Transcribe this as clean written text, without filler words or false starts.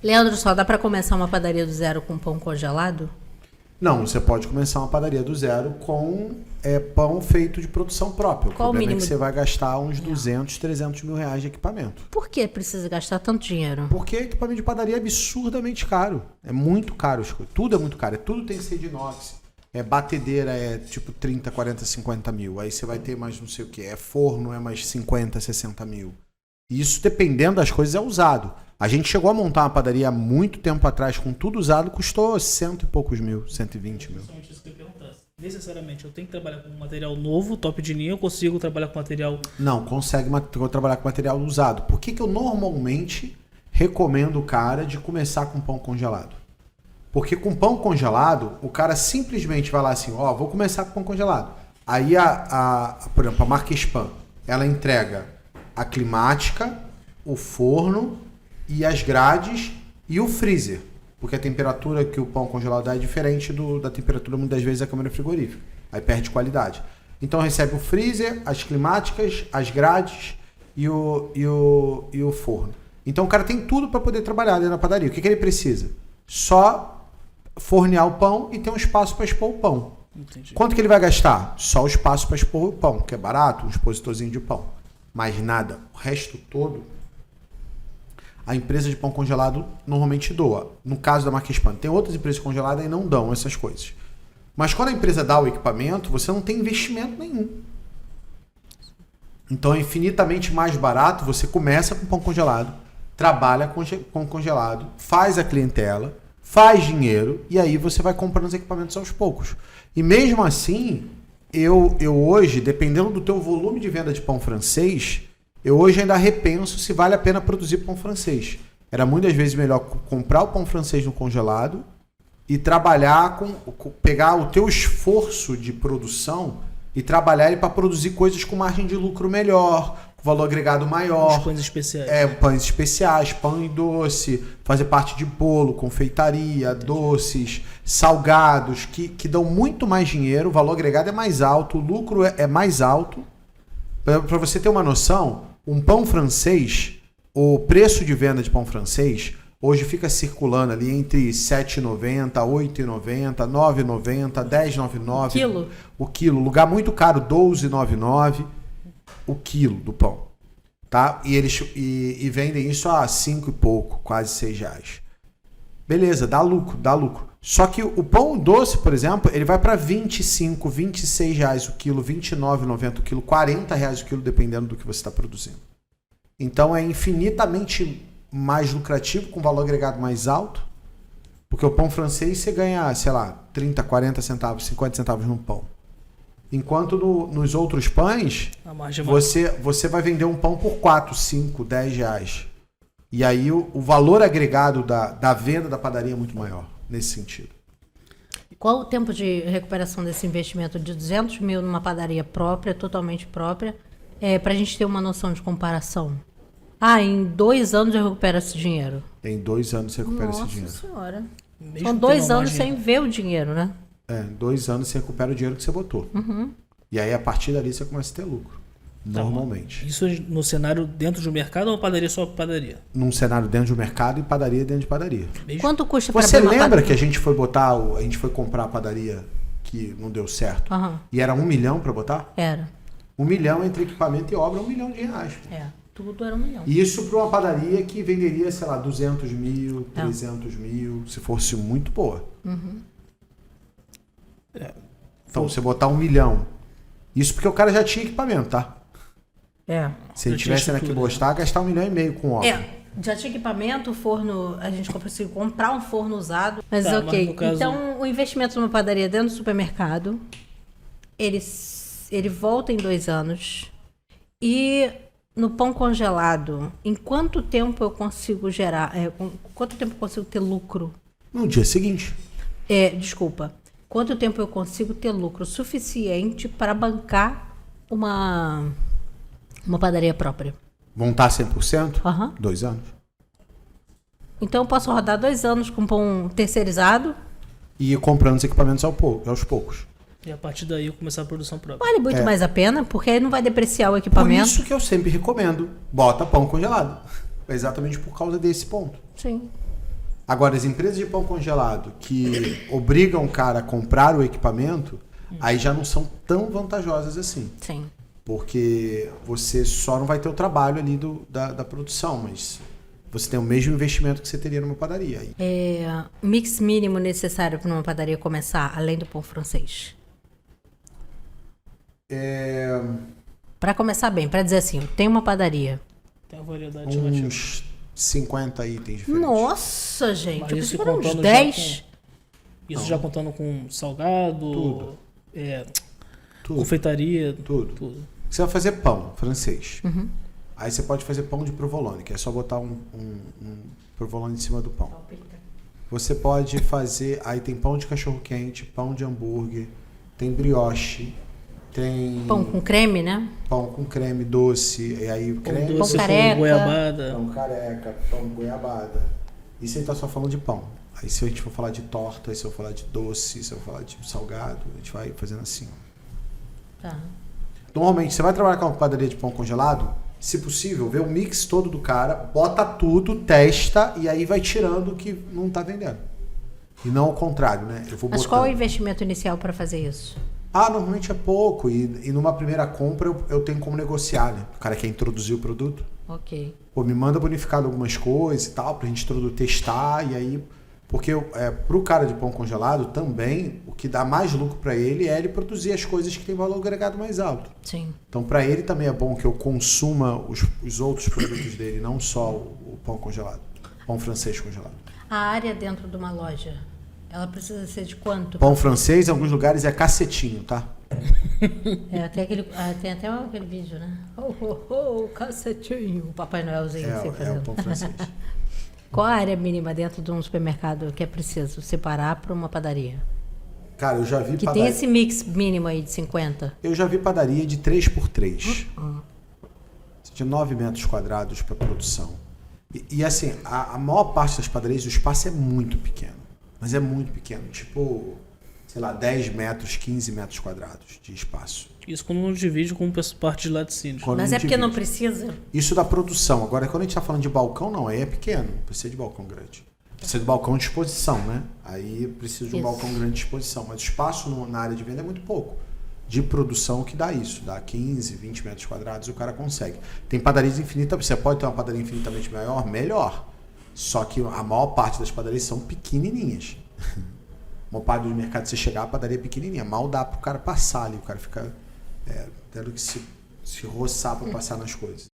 Leandro, só dá para começar uma padaria do zero com pão congelado? Não, você pode começar uma padaria do zero com pão feito de produção própria. Qual o problema mínimo? É que você vai gastar uns 200, 300 mil reais de equipamento. Por que precisa gastar tanto dinheiro? Porque equipamento de padaria é absurdamente caro. É muito caro as coisas. Tudo é muito caro. Tudo tem que ser de inox. Batedeira é tipo 30, 40, 50 mil. Aí você vai ter mais não sei o que. Forno é mais 50, 60 mil. E isso, dependendo das coisas, é usado. A gente chegou a montar uma padaria há muito tempo atrás, com tudo usado, custou 100 e poucos mil, 120 mil. Isso que eu ia perguntar. Necessariamente eu tenho que trabalhar com material novo, top de linha, eu consigo trabalhar com material... Não, consegue trabalhar com material usado. Por que eu normalmente recomendo o cara de começar com pão congelado? Porque com pão congelado, o cara simplesmente vai lá assim, vou começar com pão congelado. Aí, por exemplo, a marca Spam, ela entrega a climática, o forno e as grades e o freezer. Porque a temperatura que o pão congelado dá é diferente da temperatura, muitas vezes, da câmara frigorífica. Aí perde qualidade. Então recebe o freezer, as climáticas, as grades e o forno. Então o cara tem tudo para poder trabalhar dentro da padaria. O que ele precisa? Só fornear o pão e ter um espaço para expor o pão. Entendi. Quanto que ele vai gastar? Só o espaço para expor o pão, que é barato, um expositorzinho de pão. Mais nada. O resto todo, a empresa de pão congelado normalmente doa. No caso da marca Spam, tem outras empresas congeladas e não dão essas coisas. Mas quando a empresa dá o equipamento, você não tem investimento nenhum. Então é infinitamente mais barato. Você começa com pão congelado, trabalha com pão congelado, faz a clientela, faz dinheiro e aí você vai comprando os equipamentos aos poucos. E mesmo assim, eu hoje, dependendo do teu volume de venda de pão francês, eu hoje ainda repenso se vale a pena produzir pão francês. Era muitas vezes melhor comprar o pão francês no congelado e trabalhar pegar o teu esforço de produção e trabalhar ele para produzir coisas com margem de lucro melhor, com valor agregado maior. Os pães especiais. Pães especiais, pão e doce, fazer parte de bolo, confeitaria, doces, salgados, que dão muito mais dinheiro, o valor agregado é mais alto, o lucro é mais alto. Para você ter uma noção, um pão francês, o preço de venda de pão francês, hoje fica circulando ali entre R$ 7,90, R$ 8,90, R$ 9,90, R$ 10,99. Quilo? O quilo. Lugar muito caro, R$ 12,99 o quilo do pão. Tá? E eles vendem isso a 5 e pouco, quase 6 reais. Beleza, dá lucro, dá lucro. Só que o pão doce, por exemplo, ele vai para 25, 26 reais o quilo, 29,90 o quilo, 40 reais o quilo, dependendo do que você está produzindo. Então é infinitamente mais lucrativo, com valor agregado mais alto, porque o pão francês você ganha, sei lá, 30, 40 centavos, 50 centavos no pão. Enquanto nos outros pães, você vai vender um pão por 4, 5, 10 reais. E aí o valor agregado da venda da padaria é muito maior, nesse sentido. Qual o tempo de recuperação desse investimento de 200 mil numa padaria própria, totalmente própria, para a gente ter uma noção de comparação? Em 2 anos eu recupero esse dinheiro. Em 2 anos você recupera esse dinheiro. Nossa senhora. Mesmo São 2 anos margem... sem ver o dinheiro, né? 2 anos você recupera o dinheiro que você botou. Uhum. E aí, a partir dali, você começa a ter lucro. Normalmente. Isso no cenário dentro de um mercado ou padaria só padaria? Num cenário dentro de um mercado e padaria dentro de padaria. Mesmo? Quanto custa para Você abrir uma lembra padaria? que a gente foi comprar a padaria que não deu certo? Aham. E era 1 milhão para botar? Era. 1 milhão entre equipamento e obra, R$ 1 milhão. Tudo era 1 milhão. Isso para uma padaria que venderia, sei lá, 200 mil, 300 mil, se fosse muito boa. Uhum. Então, você botar 1 milhão. Isso porque o cara já tinha equipamento, tá? Se ele tivesse aqui gastar 1,5 milhão com obra. Já tinha equipamento, o forno, a gente conseguiu comprar um forno usado, mas Tá, ok. mas no caso... Então, o investimento numa padaria dentro do supermercado, ele volta em 2 anos. E no pão congelado, em quanto tempo eu consigo gerar, quanto tempo eu consigo ter lucro? No dia seguinte. Desculpa. Quanto tempo eu consigo ter lucro suficiente para bancar uma padaria própria? Montar 100%? Aham. 2 anos. Então eu posso rodar 2 anos com pão terceirizado. E ir comprando os equipamentos aos poucos. E a partir daí eu começar a produção própria. Vale muito mais a pena, porque aí não vai depreciar o Por equipamento. isso que eu sempre recomendo. Bota pão congelado. Exatamente por causa desse ponto. Sim. Agora, as empresas de pão congelado que obrigam o cara a comprar o equipamento, aí já não são tão vantajosas assim. Sim. Porque você só não vai ter o trabalho ali da produção, mas você tem o mesmo investimento que você teria numa padaria. Mix mínimo necessário para uma padaria começar, além do pão francês. Para começar bem, para dizer assim, tem uma padaria. Tem uma variedade relativa. Uns 50 itens diferentes. Nossa, gente, Mas eu isso pensei que eram uns contando 10. Isso já contando com salgado, Tudo. Tudo. confeitaria, Tudo. Você vai fazer pão francês. Aí você pode fazer pão de provolone, que é só botar um provolone em cima do pão. Você pode fazer... Aí tem pão de cachorro-quente, pão de hambúrguer, tem brioche, tem... Pão com creme, né? Pão com creme doce, e aí creme... doce com careca. goiabada. Pão careca, pão goiabada. Isso aí tá só falando de pão. Aí se a gente for falar de torta, se eu for falar de doce, se eu for falar de salgado, a gente vai fazendo assim. Tá. Normalmente, você vai trabalhar com uma padaria de pão congelado, se possível, vê o mix todo do cara, bota tudo, testa e aí vai tirando o que não tá vendendo. E não o contrário, né? Eu vou Mas botando. qual é o investimento inicial para fazer isso? Normalmente é pouco. E numa primeira compra eu tenho como negociar, né? O cara quer introduzir o produto. Ok. Pô, me manda bonificado algumas coisas e tal, pra gente testar, e aí... Porque pro cara de pão congelado também, o que dá mais lucro para ele é ele produzir as coisas que têm valor agregado mais alto. Sim. Então, para ele também é bom que eu consuma os outros produtos dele, não só o pão congelado, pão francês congelado. A área dentro de uma loja, ela precisa ser de quanto? Pão francês, em alguns lugares, é cacetinho, tá? Tem até aquele vídeo, né? Cacetinho. O Papai Noelzinho assim É fazendo. o pão francês. Qual a área mínima dentro de um supermercado que é preciso separar para uma padaria? Cara, eu já vi Que tem esse mix mínimo aí de 50. Eu já vi padaria de 3x3. De 9 metros quadrados para produção. E assim, a maior parte das padarias, o espaço é muito pequeno. Mas é muito pequeno. Tipo, sei lá, 10 metros, 15 metros quadrados de espaço. Isso quando não divide com parte de laticínios. Quando Mas não é porque não divide. precisa? Isso da produção. Agora, quando a gente está falando de balcão, não. Aí é pequeno. Não precisa de balcão grande. Precisa de balcão de exposição, né? Aí precisa de um Isso. balcão grande de exposição. Mas o espaço na área de venda é muito pouco. De produção que dá isso. Dá 15, 20 metros quadrados e o cara consegue. Tem padarias infinitas. Você pode ter uma padaria infinitamente maior? Melhor. Só que a maior parte das padarias são pequenininhas. Uma parte do mercado, você chegar, a padaria é pequenininha. Mal dá pro cara passar ali. O cara fica tendo que se roçar para passar nas coisas.